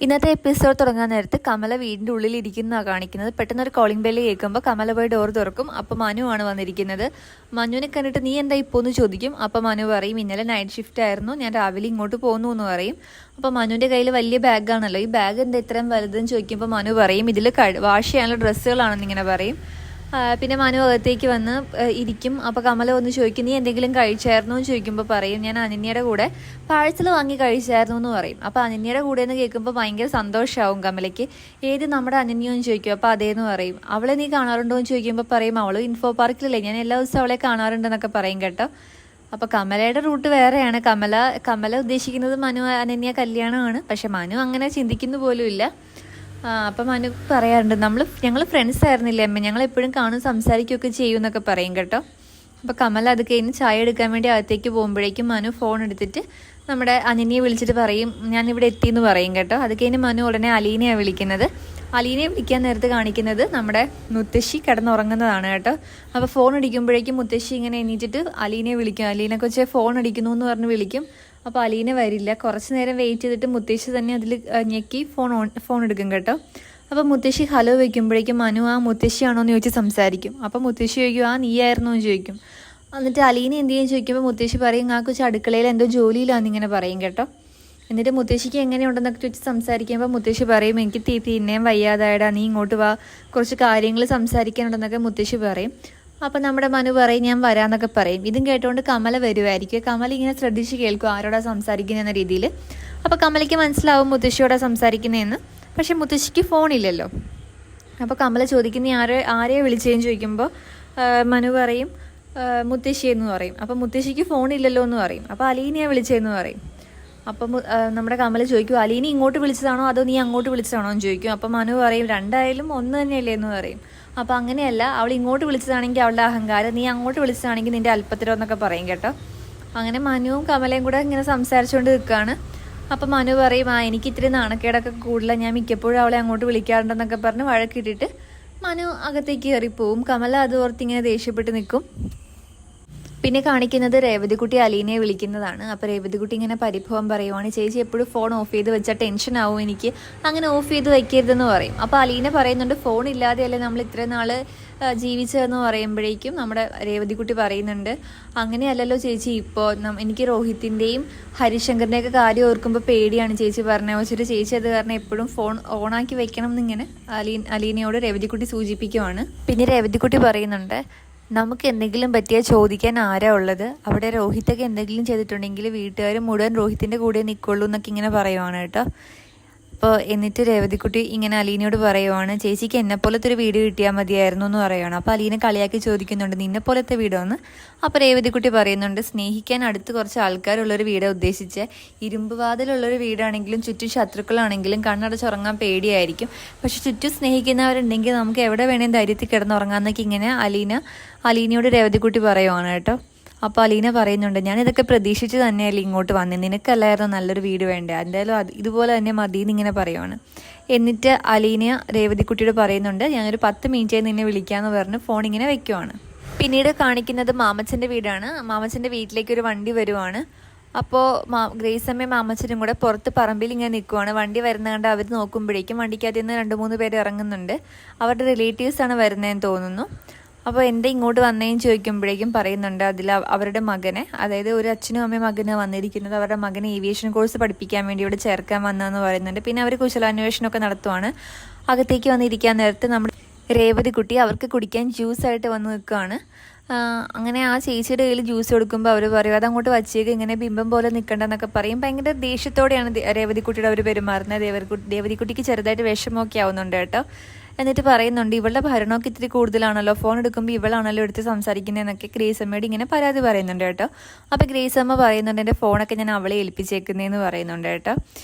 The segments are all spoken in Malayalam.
ഇന്നത്തെ എപ്പിസോഡ് തുടങ്ങാൻ നേരത്ത് കമല വീടിൻ്റെ ഉള്ളിലിരിക്കുന്നതാണ് കാണിക്കുന്നത്. പെട്ടെന്നൊരു കോളിംഗ് ബെല്ല് കേൾക്കുമ്പോൾ കമല പോയി ഡോർ തുറക്കും. അപ്പോൾ മനു ആണ് വന്നിരിക്കുന്നത്. മനുവിനെ കണ്ടിട്ട് നീ എന്താ ഇപ്പോൾ എന്ന് ചോദിക്കും. അപ്പോൾ മനു പറയും ഇന്നലെ നൈറ്റ് ഷിഫ്റ്റ് ആയിരുന്നു, ഞാൻ രാവിലെ ഇങ്ങോട്ട് പോകുന്നു എന്ന് പറയും. അപ്പോൾ മനുവിൻ്റെ കയ്യിൽ വലിയ ബാഗാണല്ലോ, ഈ ബാഗ് എന്താ ഇത്രയും വലുതെന്ന് ചോദിക്കുമ്പോൾ മനു പറയും ഇതിൽ വാഷ് ചെയ്യാനുള്ള ഡ്രസ്സുകളാണെന്ന് ഇങ്ങനെ പറയും. പിന്നെ മനു അകത്തേക്ക് വന്ന് ഇരിക്കും. അപ്പോൾ കമല വന്ന് ചോദിക്കും നീ എന്തെങ്കിലും കഴിച്ചായിരുന്നോ എന്ന് ചോദിക്കുമ്പോൾ പറയും ഞാൻ അനന്യയുടെ കൂടെ പാഴ്സൽ വാങ്ങി കഴിച്ചായിരുന്നു എന്ന് പറയും. അപ്പോൾ അനന്യയുടെ കൂടെ എന്ന് കേൾക്കുമ്പോൾ ഭയങ്കര സന്തോഷമാവും കമലയ്ക്ക്. ഏത് നമ്മുടെ അനന്യോ എന്ന് ചോദിക്കും. അപ്പോൾ അതേന്ന് പറയും. അവളെ നീ കാണാറുണ്ടോ എന്ന് ചോദിക്കുമ്പോൾ പറയും അവൾ ഇൻഫോ പാർക്കിലല്ലേ, ഞാൻ എല്ലാ ദിവസവും അവളെ കാണാറുണ്ടെന്നൊക്കെ പറയും കേട്ടോ. അപ്പോൾ കമലയുടെ റൂട്ട് വേറെയാണ്. കമല ഉദ്ദേശിക്കുന്നത് മനു അനന്യ കല്യാണമാണ്. പക്ഷെ മനു അങ്ങനെ ചിന്തിക്കുന്നു പോലും ഇല്ല. അപ്പം മനു പറയാറുണ്ട് ഞങ്ങൾ ഫ്രണ്ട്സ് ആയിരുന്നില്ലേ അമ്മ, ഞങ്ങൾ എപ്പോഴും കാണും സംസാരിക്കുകയൊക്കെ ചെയ്യും എന്നൊക്കെ പറയും കേട്ടോ. അപ്പോൾ കമല അത് കഴിഞ്ഞ് ചായ എടുക്കാൻ വേണ്ടി അകത്തേക്ക് പോകുമ്പോഴേക്കും മനു ഫോൺ എടുത്തിട്ട് നമ്മുടെ അനന്യയെ വിളിച്ചിട്ട് പറയും ഞാനിവിടെ എത്തിയെന്ന് പറയും കേട്ടോ. അത് കഴിഞ്ഞ് മനു ഉടനെ അലീനയാണ് വിളിക്കുന്നത്. അലീനയെ വിളിക്കാൻ നേരത്ത് കാണിക്കുന്നത് നമ്മുടെ മുത്തശ്ശി കിടന്നുറങ്ങുന്നതാണ് കേട്ടോ. അപ്പോൾ ഫോൺ അടിക്കുമ്പോഴേക്കും മുത്തശ്ശി ഇങ്ങനെ എണീറ്റിട്ട് അലീനയെ വിളിക്കും. അലീനെ കൊച്ചെ ഫോൺ അടിക്കുന്നു എന്ന് പറഞ്ഞ് വിളിക്കും. അപ്പോൾ അലീന വരില്ല. കുറച്ച് നേരം വെയിറ്റ് ചെയ്തിട്ട് മുത്തശ്ശി തന്നെ അതിൽ ഞെക്കി ഫോൺ എടുക്കും കേട്ടോ. അപ്പോൾ മുത്തശ്ശി ഹലോ വയ്ക്കുമ്പോഴേക്കും മനു ആ മുത്തശ്ശിയാണോ എന്ന് ചോദിച്ച് സംസാരിക്കും. അപ്പോൾ മുത്തശ്ശി ചോദിക്കും ആ നീയായിരുന്നോ എന്ന് ചോദിക്കും. എന്നിട്ട് അലീന എന്ത് ചെയ്യാൻ ചോദിക്കുമ്പോൾ മുത്തശ്ശി പറയും ആ കൊച്ചു അടുക്കളയിൽ എന്തോ ജോലിയിലാണെന്നിങ്ങനെ പറയും കേട്ടോ. എന്നിട്ട് മുത്തശ്ശിക്ക് എങ്ങനെയുണ്ടെന്നൊക്കെ ചോദിച്ച് സംസാരിക്കുമ്പോൾ മുത്തശ്ശി പറയും എനിക്ക് പിന്നെയും വയ്യാതായടാ, നീ ഇങ്ങോട്ട് വാ, കുറച്ച് കാര്യങ്ങൾ സംസാരിക്കാനുണ്ടെന്നൊക്കെ മുത്തശ്ശി പറയും. അപ്പം നമ്മുടെ മനു പറയും ഞാൻ വരാമെന്നൊക്കെ പറയും. ഇതും കേട്ടുകൊണ്ട് കമല വരുമായിരിക്കും. കമല ഇങ്ങനെ ശ്രദ്ധിച്ച് കേൾക്കും ആരോടാ സംസാരിക്കുന്നതെന്ന രീതിയിൽ. അപ്പോൾ കമലയ്ക്ക് മനസ്സിലാവും മുത്തശ്ശിയോടാ സംസാരിക്കുന്നതെന്ന്. പക്ഷെ മുത്തശ്ശിക്ക് ഫോണില്ലല്ലോ. അപ്പോൾ കമല ചോദിക്കുന്ന ആരെയാണ് വിളിച്ചതെന്ന് ചോദിക്കുമ്പോൾ മനു പറയും മുത്തശ്ശിയെന്ന് പറയും. അപ്പോൾ മുത്തശ്ശിക്ക് ഫോണില്ലല്ലോ എന്ന് പറയും. അപ്പോൾ അലീനയാണ് വിളിച്ചതെന്ന് പറയും. അപ്പം നമ്മുടെ കമല ചോദിക്കും അലീന ഇങ്ങോട്ട് വിളിച്ചതാണോ അതോ നീ അങ്ങോട്ട് വിളിച്ചതാണോ എന്ന് ചോദിക്കും. അപ്പം മനു പറയും രണ്ടായാലും ഒന്ന് തന്നെയല്ലേ എന്ന് പറയും. അപ്പോൾ അങ്ങനെയല്ല, അവൾ ഇങ്ങോട്ട് വിളിച്ചതാണെങ്കിൽ അവളുടെ അഹങ്കാരം, നീ അങ്ങോട്ട് വിളിച്ചതാണെങ്കിൽ നിൻ്റെ അല്പത്തരം എന്നൊക്കെ പറയും കേട്ടോ. അങ്ങനെ മനുവും കമലയും കൂടെ ഇങ്ങനെ സംസാരിച്ചുകൊണ്ട് നിൽക്കുകയാണ്. അപ്പം മനു പറയും എനിക്ക് ഇത്തിരി നാണക്കേടൊക്കെ കൂടുതല, ഞാൻ മിക്കപ്പോഴും അവളെ അങ്ങോട്ട് വിളിക്കാറുണ്ടെന്നൊക്കെ പറഞ്ഞ് വഴക്കിട്ടിട്ട് മനു അകത്തേക്ക് കയറിപ്പോവും. കമല അത് ഓർത്ത് ഇങ്ങനെ ദേഷ്യപ്പെട്ട് നിൽക്കും. പിന്നെ കാണിക്കുന്നത് രേവതിക്കുട്ടി അലീനയെ വിളിക്കുന്നതാണ്. അപ്പോൾ രേവതിക്കുട്ടി ഇങ്ങനെ പരിഭവം പറയുവാണ് ചേച്ചി എപ്പോഴും ഫോൺ ഓഫ് ചെയ്ത് വെച്ചാൽ ടെൻഷൻ ആവും എനിക്ക്, അങ്ങനെ ഓഫ് ചെയ്ത് വയ്ക്കരുതെന്ന് പറയും. അപ്പോൾ അലീന പറയുന്നുണ്ട് ഫോൺ ഇല്ലാതെയല്ലേ നമ്മൾ ഇത്രയും നാൾ ജീവിച്ചതെന്ന് പറയുമ്പോഴേക്കും നമ്മുടെ രേവതിക്കുട്ടി പറയുന്നുണ്ട് അങ്ങനെയല്ലല്ലോ ചേച്ചി, ഇപ്പോൾ എനിക്ക് രോഹിത്തിൻ്റെയും ഹരിശങ്കറിൻ്റെയൊക്കെ കാര്യം ഓർക്കുമ്പോൾ പേടിയാണ് ചേച്ചി പറഞ്ഞ വെച്ചിട്ട് ചേച്ചി അത് കാരണം എപ്പോഴും ഫോൺ ഓണാക്കി വെക്കണം എന്നിങ്ങനെ അലീനയോട് രേവതിക്കുട്ടി സൂചിപ്പിക്കുവാണ്. പിന്നെ രേവതിക്കുട്ടി പറയുന്നുണ്ട് നമുക്ക് എന്തെങ്കിലും പറ്റിയാൽ ചോദിക്കാൻ ആരാ ഉള്ളത്, അവിടെ രോഹിത്തൊക്കെ എന്തെങ്കിലും ചെയ്തിട്ടുണ്ടെങ്കിൽ വീട്ടുകാർ മുഴുവൻ രോഹിത്തിൻ്റെ കൂടെ നിൽക്കുള്ളൂ എന്നൊക്കെ ഇങ്ങനെ പറയുവാണ് കേട്ടോ. അപ്പോൾ എന്നിട്ട് രേവതിക്കുട്ടി ഇങ്ങനെ അലീനയോട് പറയുവാണ് ചേച്ചിക്ക് എന്നെപ്പോലത്തെ ഒരു വീട് കിട്ടിയാൽ മതിയായിരുന്നു എന്ന് പറയുവാണ്. അപ്പോൾ അലീന കളിയാക്കി ചോദിക്കുന്നുണ്ട് നിന്നെപ്പോലത്തെ വീടോ എന്ന്. അപ്പോൾ രേവതിക്കുട്ടി പറയുന്നുണ്ട് സ്നേഹിക്കാൻ അടുത്ത് കുറച്ച് ആൾക്കാരുള്ളൊരു വീടാണ് ഉദ്ദേശിച്ച്, ഇരുമ്പ് വാതിലുള്ളൊരു വീടാണെങ്കിലും ചുറ്റും ശത്രുക്കളാണെങ്കിലും കണ്ണടച്ചുറങ്ങാൻ പേടിയായിരിക്കും, പക്ഷെ ചുറ്റും സ്നേഹിക്കുന്നവരുണ്ടെങ്കിൽ നമുക്ക് എവിടെ വേണേലും ധൈര്യത്തിൽ കിടന്നുറങ്ങാമെന്നൊക്കെ ഇങ്ങനെ അലീനയോട് രേവതിക്കുട്ടി പറയുവാണ് കേട്ടോ. അപ്പോൾ അലീന പറയുന്നുണ്ട് ഞാൻ ഇതൊക്കെ പ്രതീക്ഷിച്ച് തന്നെയല്ലേ ഇങ്ങോട്ട് വന്നേ, നിനക്കല്ലായിരുന്നു നല്ലൊരു വീട് വേണ്ടേ, എന്തായാലും ഇതുപോലെ തന്നെ മതി എന്നിങ്ങനെ പറയുവാണ്. എന്നിട്ട് അലീന രേവതിക്കുട്ടിയോട് പറയുന്നുണ്ട് ഞാനൊരു 10 മിനിറ്റായി നിന്നെ വിളിക്കാമെന്ന് പറഞ്ഞ് ഫോൺ ഇങ്ങനെ വെക്കുവാണ്. പിന്നീട് കാണിക്കുന്നത് മാമച്ചൻ്റെ വീടാണ്. മാമച്ചൻ്റെ വീട്ടിലേക്ക് ഒരു വണ്ടി വരുവാണ്. അപ്പോൾ ഗ്രേസമ്മയും മാമച്ചനും കൂടെ പുറത്ത് പറമ്പിൽ ഇങ്ങനെ നിൽക്കുവാണ്. വണ്ടി വരുന്ന കണ്ട് അവർ നോക്കുമ്പോഴേക്കും വണ്ടിക്കകത്ത് നിന്ന് 2-3 പേര് ഇറങ്ങുന്നുണ്ട്. അവരുടെ റിലേറ്റീവ്സാണ് വരുന്നതെന്ന് തോന്നുന്നു. അപ്പോൾ എൻ്റെ ഇങ്ങോട്ട് വന്നതെന്ന് ചോദിക്കുമ്പോഴേക്കും പറയുന്നുണ്ട് അതിൽ അവരുടെ മകനെ, അതായത് ഒരു അച്ഛനും അമ്മയും മകന് വന്നിരിക്കുന്നത് അവരുടെ മകനെ ഏവിയേഷൻ കോഴ്സ് പഠിപ്പിക്കാൻ വേണ്ടി ഇവിടെ ചേർക്കാൻ വന്നതെന്ന് പറയുന്നുണ്ട്. പിന്നെ അവർ കുശലാന്വേഷണമൊക്കെ നടത്തുവാണ്. അകത്തേക്ക് വന്നിരിക്കാൻ നേരത്ത് നമ്മുടെ രേവതിക്കുട്ടി അവർക്ക് കുടിക്കാൻ ജ്യൂസായിട്ട് വന്ന് നിൽക്കുകയാണ്. അങ്ങനെ ആ ചേച്ചിയുടെ കയ്യിൽ ജ്യൂസ് കൊടുക്കുമ്പോൾ അവർ പറയും അതങ്ങോട്ട് വച്ചേക്ക്, ഇങ്ങനെ ബിംബം പോലെ നിൽക്കണ്ടെന്നൊക്കെ പറയും. ഭയങ്കര ദേഷ്യത്തോടെയാണ് രേവതിക്കുട്ടിയുടെ അവർ പെരുമാറുന്നത്. രേവതിക്കുട്ടിക്ക് ചെറുതായിട്ട് വിഷമമൊക്കെ ആവുന്നുണ്ട് കേട്ടോ. എന്നിട്ട് പറയുന്നുണ്ട് ഇവളുടെ ഭരണമൊക്കെ ഇത്തിരി കൂടുതലാണല്ലോ, ഫോൺ എടുക്കുമ്പോൾ ഇവളാണല്ലോ എടുത്ത് സംസാരിക്കുന്നതെന്നൊക്കെ ഗ്രേസമ്മയോട് ഇങ്ങനെ പരാതി പറയുന്നുണ്ട് കേട്ടോ. അപ്പോൾ ഗ്രേസമ്മ പറയുന്നുണ്ട് എൻ്റെ ഫോണൊക്കെ ഞാൻ അവളെ ഏൽപ്പിച്ചേക്കുന്നതെന്ന് പറയുന്നുണ്ട് കേട്ടോ.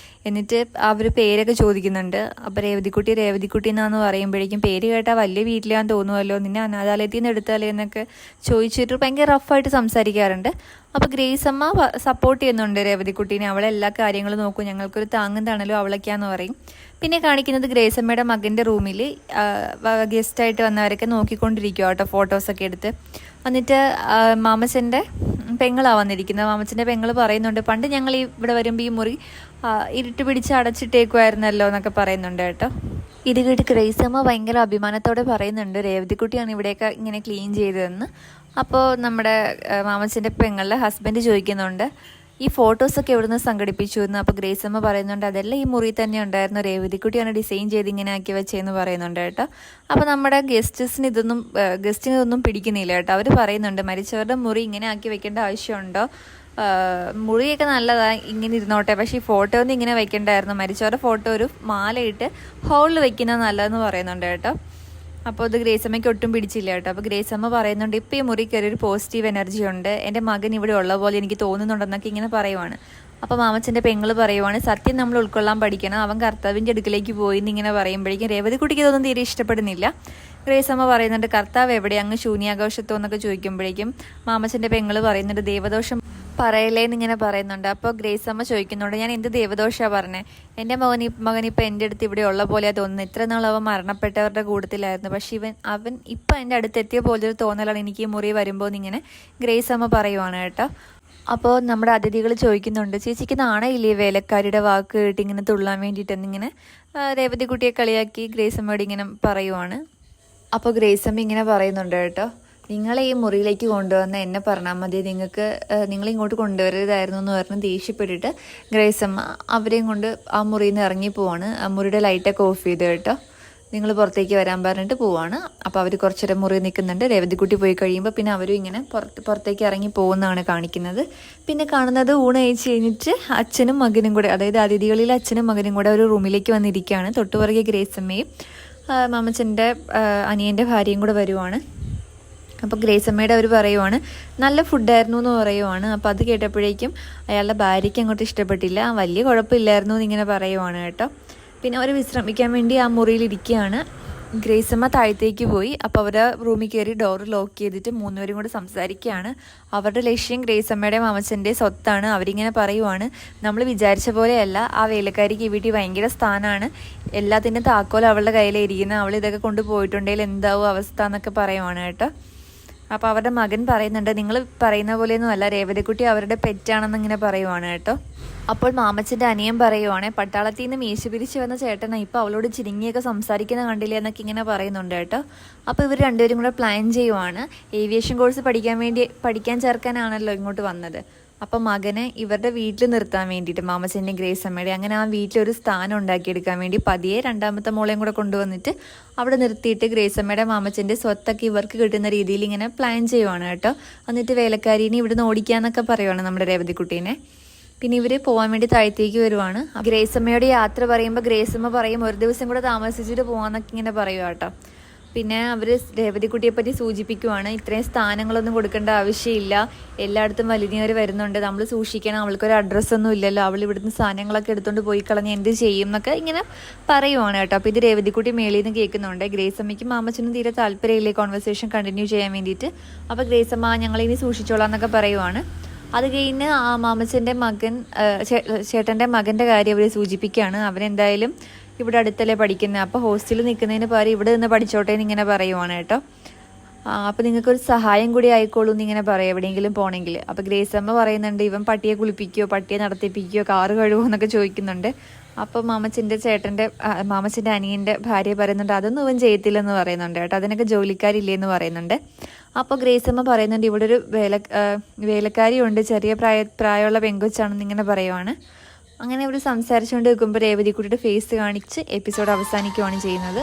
എന്നിട്ട് അവർ പേരൊക്കെ ചോദിക്കുന്നുണ്ട്. അപ്പോൾ രേവതിക്കുട്ടി എന്നാന്ന് പറയുമ്പോഴേക്കും പേര് കേട്ടാൽ വലിയ വീട്ടിലാന്ന് തോന്നുമല്ലോ, നിന്നെ അനാഥാലയത്തിൽ നിന്ന് എടുത്താലേ എന്നൊക്കെ ചോദിച്ചിട്ട് ഭയങ്കര റഫായിട്ട് സംസാരിക്കാറുണ്ട്. അപ്പോൾ ഗ്രേസമ്മ സപ്പോർട്ട് ചെയ്യുന്നുണ്ട് രേവതിക്കുട്ടീനെ, അവളെ എല്ലാ കാര്യങ്ങളും നോക്കും, ഞങ്ങൾക്കൊരു താങ്ങും തണലും അവളൊക്കെയാന്ന് പറയും. പിന്നെ കാണിക്കുന്നത് ഗ്രേസമ്മയുടെ മകൻ്റെ റൂമിൽ ഗസ്റ്റായിട്ട് വന്നവരൊക്കെ നോക്കിക്കൊണ്ടിരിക്കുക കേട്ടോ, ഫോട്ടോസൊക്കെ എടുത്ത്. എന്നിട്ട് മാമച്ചൻ്റെ പെങ്ങളാണ് വന്നിരിക്കുന്നത്. മാമച്ചൻ്റെ പെങ്ങൾ പറയുന്നുണ്ട് പണ്ട് ഞങ്ങൾ ഇവിടെ വരുമ്പോൾ ഈ മുറി ഇരുട്ട് പിടിച്ച് അടച്ചിട്ടേക്കുമായിരുന്നല്ലോ എന്നൊക്കെ പറയുന്നുണ്ട് കേട്ടോ. ഇത് കേട്ട് ഗ്രേസമ്മ ഭയങ്കര അഭിമാനത്തോടെ പറയുന്നുണ്ട് രേവതിക്കുട്ടിയാണ് ഇവിടെയൊക്കെ ഇങ്ങനെ ക്ലീൻ ചെയ്തതെന്ന്. അപ്പോൾ നമ്മുടെ മാമച്ചൻ്റെ പെങ്ങളുടെ ഹസ്ബൻഡ് ചോദിക്കുന്നുണ്ട് ഈ ഫോട്ടോസൊക്കെ എവിടെ നിന്ന് സംഘടിപ്പിച്ചു എന്ന്. അപ്പോൾ ഗ്രേസമ്മ പറയുന്നുണ്ട് അതെല്ലാം ഈ മുറി തന്നെ ഉണ്ടായിരുന്നു, രേവതിക്കുട്ടിയാണ് ഡിസൈൻ ചെയ്ത് ഇങ്ങനെ ആക്കി വെച്ചതെന്ന് പറയുന്നുണ്ട് കേട്ടോ. അപ്പോൾ നമ്മുടെ ഗസ്റ്റിന് ഇതൊന്നും പിടിക്കുന്നില്ല കേട്ടോ. അവർ പറയുന്നുണ്ട് മരിച്ചവരുടെ മുറി ഇങ്ങനെ ആക്കി വെക്കേണ്ട ആവശ്യമുണ്ടോ, മുറിയൊക്കെ നല്ലതാണ് ഇങ്ങനെ ഇരുന്നോട്ടെ, പക്ഷേ ഈ ഫോട്ടോ ഒന്നും ഇങ്ങനെ വെക്കണ്ടായിരുന്നു, മരിച്ചവരുടെ ഫോട്ടോ ഒരു മാലയിട്ട് ഹോളിൽ വെക്കുന്നത് നല്ലതെന്ന് പറയുന്നുണ്ട് കേട്ടോ. അപ്പോൾ ഇത് ഗ്രേസമ്മയ്ക്ക് ഒട്ടും പിടിച്ചില്ല കേട്ടോ. അപ്പോൾ ഗ്രേസമ്മ പറയുന്നുണ്ട് ഇപ്പോൾ ഈ മുറി കയറി ഒരു പോസിറ്റീവ് എനർജി ഉണ്ട്, എൻ്റെ മകൻ ഇവിടെ ഉള്ള പോലെ എനിക്ക് തോന്നുന്നുണ്ടെന്നൊക്കെ ഇങ്ങനെ പറയുവാണ്. അപ്പോൾ മാമച്ചൻ്റെ പെങ്ങൾ പറയുവാണ് സത്യം നമ്മൾ ഉൾക്കൊള്ളാൻ പഠിക്കണം, അവൻ കർത്താവിൻ്റെ അടുക്കിലേക്ക് പോയി എന്നിങ്ങനെ പറയുമ്പോഴേക്കും രേവതിക്കുട്ടിക്ക് ഇതൊന്നും തീരെ ഇഷ്ടപ്പെടുന്നില്ല. ഗ്രേസമ്മ പറയുന്നുണ്ട് കർത്താവ് എവിടെ, അങ്ങ് ശൂന്യാഘോഷത്തോ എന്നൊക്കെ ചോദിക്കുമ്പോഴേക്കും മാമച്ചൻ്റെ പെങ്ങൾ പറയുന്നുണ്ട് ദേവദോഷം പറയലേന്ന് ഇങ്ങനെ പറയുന്നുണ്ട്. അപ്പോൾ ഗ്രേസമ്മ ചോദിക്കുന്നുണ്ട് ഞാൻ എന്ത് ദേവദോഷമാണ് പറഞ്ഞത്, എൻ്റെ മകൻ ഇപ്പം എൻ്റെ അടുത്ത് ഇവിടെ ഉള്ള പോലെയാണ് തോന്നുന്നത്, ഇത്ര നാൾ അവൻ മരണപ്പെട്ടവരുടെ കൂട്ടത്തിലായിരുന്നു, പക്ഷേ അവൻ ഇപ്പം എൻ്റെ അടുത്തെത്തിയ പോലൊരു തോന്നലാണ് എനിക്ക് ഈ മുറി വരുമ്പോൾ എന്നിങ്ങനെ ഗ്രേസമ്മ പറയുവാണ് കേട്ടോ. അപ്പോൾ നമ്മുടെ അതിഥികൾ ചോദിക്കുന്നുണ്ട് ചേച്ചിക്ക് നാണയില്ലേ വേലക്കാരിയുടെ വാക്ക് കേട്ട് ഇങ്ങനെ തുള്ളാൻ വേണ്ടിയിട്ടെന്നിങ്ങനെ രേവതിക്കുട്ടിയെ കളിയാക്കി ഗ്രേസമ്മയോട് ഇങ്ങനെ പറയുവാണ്. അപ്പോൾ ഗ്രേസമ്മ ഇങ്ങനെ പറയുന്നുണ്ട് കേട്ടോ നിങ്ങളെ ഈ മുറിയിലേക്ക് കൊണ്ടുവന്ന എന്നെ പറഞ്ഞാൽ മതി, നിങ്ങളിങ്ങോട്ട് കൊണ്ടുവരരുതായിരുന്നു എന്ന് പറഞ്ഞ് ദേഷ്യപ്പെട്ടിട്ട് ഗ്രേസമ്മ അവരെയും കൊണ്ട് ആ മുറിയിൽ നിന്ന് ഇറങ്ങി പോവാണ്. ആ മുറിയുടെ ലൈറ്റൊക്കെ ഓഫ് ചെയ്ത് കേട്ടോ, നിങ്ങൾ പുറത്തേക്ക് വരാൻ പറഞ്ഞിട്ട് പോവാണ്. അപ്പോൾ അവർ കുറച്ചേരം മുറി നിൽക്കുന്നുണ്ട്. രേവതിക്കുട്ടി പോയി കഴിയുമ്പോൾ പിന്നെ അവരും ഇങ്ങനെ പുറത്തേക്ക് ഇറങ്ങി പോകുന്നതാണ് കാണിക്കുന്നത്. പിന്നെ കാണുന്നത് ഊണ് കഴിച്ച് കഴിഞ്ഞിട്ട് അച്ഛനും മകനും കൂടെ, അതായത് അതിഥികളിൽ അച്ഛനും മകനും കൂടെ ഒരു റൂമിലേക്ക് വന്നിരിക്കുകയാണ്. തൊട്ടുപുറകെ ഗ്രേസമ്മയും മാമച്ചൻ്റെ അനിയൻ്റെ ഭാര്യയും കൂടെ വരുവാണ്. അപ്പോൾ ഗ്രേസമ്മയുടെ അവർ പറയുവാണ് നല്ല ഫുഡായിരുന്നു എന്ന് പറയുവാണ്. അപ്പോൾ അത് കേട്ടപ്പോഴേക്കും അയാളുടെ ഭാര്യയ്ക്ക് അങ്ങോട്ട് ഇഷ്ടപ്പെട്ടില്ല, വലിയ കുഴപ്പമില്ലായിരുന്നു എന്നിങ്ങനെ പറയുവാണ് കേട്ടോ. പിന്നെ അവർ വിശ്രമിക്കാൻ വേണ്ടി ആ മുറിയിൽ ഇരിക്കുകയാണ്. ഗ്രേസമ്മ താഴത്തേക്ക് പോയി. അപ്പോൾ അവർ റൂമിൽ കയറി ഡോറ് ലോക്ക് ചെയ്തിട്ട് മൂന്നുപേരും കൂടെ സംസാരിക്കുകയാണ്. അവരുടെ ലക്ഷ്യം ഗ്രേസമ്മയുടെ മാമച്ചൻ്റെ സ്വത്താണ്. അവരിങ്ങനെ പറയുവാണ് നമ്മൾ വിചാരിച്ച പോലെയല്ല, ആ വേലക്കാരിക്ക് ഈ വീട്ടിൽ ഭയങ്കര സ്ഥാനമാണ്, എല്ലാത്തിൻ്റെ താക്കോൽ അവളുടെ കയ്യിലിരിക്കുന്നത്, അവൾ ഇതൊക്കെ കൊണ്ടുപോയിട്ടുണ്ടെങ്കിൽ എന്താവും അവസ്ഥ എന്നൊക്കെ പറയുവാണ് കേട്ടോ. അപ്പോൾ അവരുടെ മകൻ പറയുന്നുണ്ട് നിങ്ങൾ പറയുന്ന പോലെയൊന്നും അല്ല, രേവതിക്കുട്ടി അവരുടെ പെറ്റാണെന്ന് ഇങ്ങനെ പറയുവാണ് കേട്ടോ. അപ്പോൾ മാമച്ചൻ്റെ അനിയൻ പറയുവാണ് പട്ടാളത്തിൽ നിന്ന് മീശ പിരിച്ച് വന്ന ചേട്ടനാണ് ഇപ്പോൾ അവളോട് ചിരിങ്ങിയൊക്കെ സംസാരിക്കുന്ന കണ്ടില്ല എന്നൊക്കെ ഇങ്ങനെ പറയുന്നുണ്ട് കേട്ടോ. അപ്പോൾ ഇവർ രണ്ടുപേരും കൂടെ പ്ലാൻ ചെയ്യുവാണ്, ഏവിയേഷൻ കോഴ്സ് പഠിക്കാൻ ചേർക്കാനാണല്ലോ ഇങ്ങോട്ട് വന്നത്. അപ്പം മകനെ ഇവരുടെ വീട്ടിൽ നിർത്താൻ വേണ്ടിയിട്ട് മാമച്ചൻ്റെ ഗ്രേസമ്മയുടെ അങ്ങനെ ആ വീട്ടിലൊരു സ്ഥാനം ഉണ്ടാക്കിയെടുക്കാൻ വേണ്ടി പതിയെ രണ്ടാമത്തെ മോളെയും കൂടെ കൊണ്ടുവന്നിട്ട് അവിടെ നിർത്തിയിട്ട് ഗ്രേസമ്മയുടെ മാമച്ചൻ്റെ സ്വത്തൊക്കെ ഇവർക്ക് കിട്ടുന്ന രീതിയിൽ ഇങ്ങനെ പ്ലാൻ ചെയ്യുവാണ് കേട്ടോ. എന്നിട്ട് വേലക്കാരീനെ ഇവിടുന്ന് ഓടിക്കാന്നൊക്കെ പറയുവാണ് നമ്മുടെ രേവതിക്കുട്ടീനെ. പിന്നെ ഇവർ പോകാൻ വേണ്ടി താഴത്തേക്ക് വരുവാണ്. ഗ്രേസമ്മയോട് യാത്ര പറയുമ്പോൾ ഗ്രേസമ്മ പറയും ഒരു ദിവസം കൂടെ താമസിച്ചിട്ട് പോകാമെന്നൊക്കെ ഇങ്ങനെ പറയുക കേട്ടോ. പിന്നെ അവർ രേവതിക്കുട്ടിയെ പറ്റി സൂചിപ്പിക്കുവാണ് ഇത്രയും സ്ഥാനങ്ങളൊന്നും കൊടുക്കേണ്ട ആവശ്യമില്ല, എല്ലായിടത്തും വലിയവർ വരുന്നുണ്ട്, നമ്മൾ സൂക്ഷിക്കണം, അവൾക്കൊരു അഡ്രസ്സൊന്നും ഇല്ലല്ലോ, അവൾ ഇവിടുന്ന് സാധനങ്ങളൊക്കെ എടുത്തുകൊണ്ട് പോയി കളഞ്ഞ് എന്ത് ചെയ്യും എന്നൊക്കെ ഇങ്ങനെ പറയുവാണ് കേട്ടോ. അപ്പോൾ ഇത് രേവതിക്കുട്ടി മേളിൽ നിന്ന് കേൾക്കുന്നുണ്ട്. ഗ്രേസമ്മയ്ക്കും മാമച്ചനും തീരെ താല്പര്യമില്ലേ കോൺവെർസേഷൻ കണ്ടിന്യൂ ചെയ്യാൻ വേണ്ടിയിട്ട്. അപ്പോൾ ഗ്രേസമ്മ ഞങ്ങളിനി സൂക്ഷിച്ചോളാം എന്നൊക്കെ പറയുവാണ്. അത് കഴിഞ്ഞ് ആ മാമച്ചൻ്റെ ചേട്ടൻ്റെ മകൻ്റെ കാര്യം അവർ സൂചിപ്പിക്കുകയാണ്. അവനെന്തായാലും ഇവിടെ അടുത്തല്ലേ പഠിക്കുന്നത്, അപ്പോൾ ഹോസ്റ്റലിൽ നിൽക്കുന്നതിന് പകരം ഇവിടെ നിന്ന് പഠിച്ചോട്ടെ എന്നിങ്ങനെ പറയുവാണ് കേട്ടോ. അപ്പോൾ നിങ്ങൾക്കൊരു സഹായം കൂടി ആയിക്കോളൂ എന്നിങ്ങനെ പറയാം എവിടെയെങ്കിലും പോകണമെങ്കിൽ. അപ്പോൾ ഗ്രേസമ്മ പറയുന്നുണ്ട് ഇവൻ പട്ടിയെ കുളിപ്പിക്കുകയോ പട്ടിയെ നടത്തിപ്പിക്കുകയോ കാറ് കഴുകുമോ എന്നൊക്കെ ചോദിക്കുന്നുണ്ട്. അപ്പോൾ മാമച്ചൻ്റെ അനിയൻ്റെ ഭാര്യ പറയുന്നുണ്ട് അതൊന്നും ഇവൻ ചെയ്യത്തില്ലെന്ന് പറയുന്നുണ്ട് കേട്ടോ, അതിനൊക്കെ ജോലിക്കാരില്ലേ എന്ന് പറയുന്നുണ്ട്. അപ്പോൾ ഗ്രേസമ്മ പറയുന്നുണ്ട് ഇവിടെ ഒരു വേലക്കാരിയുണ്ട്, ചെറിയ പ്രായമുള്ള പെങ്കൊച്ചാണെന്ന് ഇങ്ങനെ പറയുവാണ്. അങ്ങനെ ഇവിടെ സംസാരിച്ചുകൊണ്ട് നിൽക്കുമ്പോൾ രേവതിക്കുട്ടിയുടെ ഫേസ് കാണിച്ച് എപ്പിസോഡ് അവസാനിക്കുകയാണ് ചെയ്യുന്നത്.